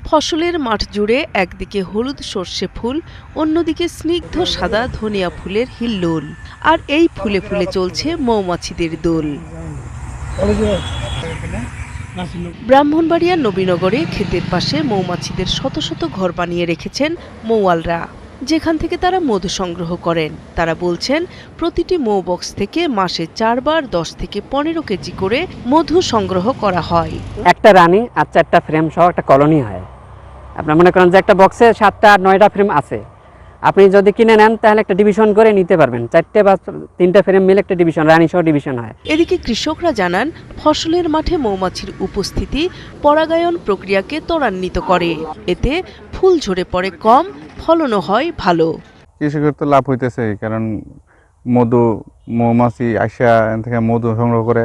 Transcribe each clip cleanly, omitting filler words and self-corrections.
ফসলের মাঠ জুড়ে একদিকে হলুদ সর্ষে ফুল, অন্যদিকে স্নিগ্ধ সাদা ধনিয়া ফুলের হিল্লোল। আর এই ফুলে ফুলে চলছে মৌমাছিদের দোল। ব্রাহ্মণবাড়িয়ার নবীনগরে ক্ষেতের পাশে মৌমাছিদের শত শত ঘর বানিয়ে রেখেছেন মৌয়ালরা, যেখান থেকে তারা মধু সংগ্রহ করেন। তারা বলছেন, প্রতিটি মৌ বক্স থেকে মাসে 4 বার 10 থেকে 15 কেজি করে মধু সংগ্রহ করা হয়। একটা রানী আর 4টা ফ্রেম সহ একটা কলোনি হয়। আপনার মনে করেন যে একটা বক্সে 7টা 9টা ফ্রেম আছে, আপনি যদি কিনে নেন তাহলে একটা ডিভিশন করে নিতে পারবেন। 4টে বা 3টা ফ্রেম মিলে একটা ডিভিশন, রানী সহ ডিভিশন হয়। এদিকে কৃষকরা জানান, ফসলের মাঠে মৌমাছির উপস্থিতি পরাগায়ন প্রক্রিয়াকে ত্বরান্বিত করে। এতে ফুল ঝরে পড়ে কম, ফলনও হয় ভালো। কৃষকের তো লাভ হইতেছে, কারণ মৌমাছি আসা থেকে মধু সংগ্রহ করে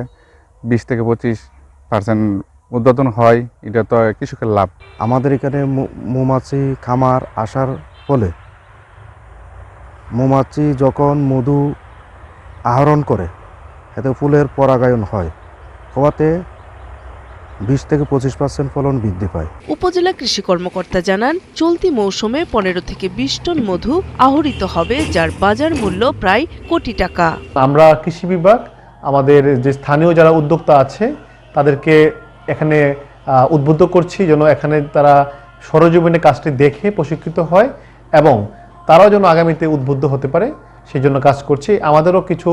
20 থেকে 25% উৎপাদন হয়, এটা তো কৃষকের লাভ। আমাদের এখানে মৌমাছি খামার আসার ফলে মৌমাছি যখন মধু আহরণ করে এতে ফুলের পরাগায়ন হয়, হওয়াতে 20 থেকে 25% ফলন বৃদ্ধি পায়। উপজেলা কৃষি কর্মকর্তা জানান, চলতি মৌসুমে 15 থেকে 20 টন মধু আহরিত হবে, যার বাজার মূল্য প্রায় কোটি টাকা। আমরা কৃষি বিভাগ আমাদের যে স্থানীয় যারা উদ্যোক্তা আছে তাদেরকে এখানে উদ্বুদ্ধ করছি যেন এখানে তারা সরজমিনে কাজটি দেখে প্রশিক্ষিত হয় এবং তারাও যেন আগামীতে উদ্বুদ্ধ হতে পারে, সেই জন্য কাজ করছি। আমাদেরও কিছু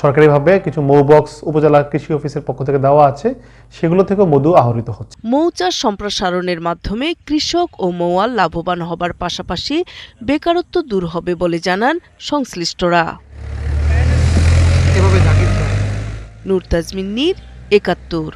সরকারিভাবে কিছু মৌ বক্স উপজেলা কৃষি অফিসের পক্ষ থেকে দেওয়া আছে, সেগুলো থেকে মধু আহরিত হচ্ছে। মৌচাষ সম্প্রসারণের মাধ্যমে কৃষক ও মৌয়াল লাভবান হবার পাশাপাশি বেকারত্ব দূর হবে বলে জানান সংশ্লিষ্টরা। নূর তাজমিন নীর, ৭১।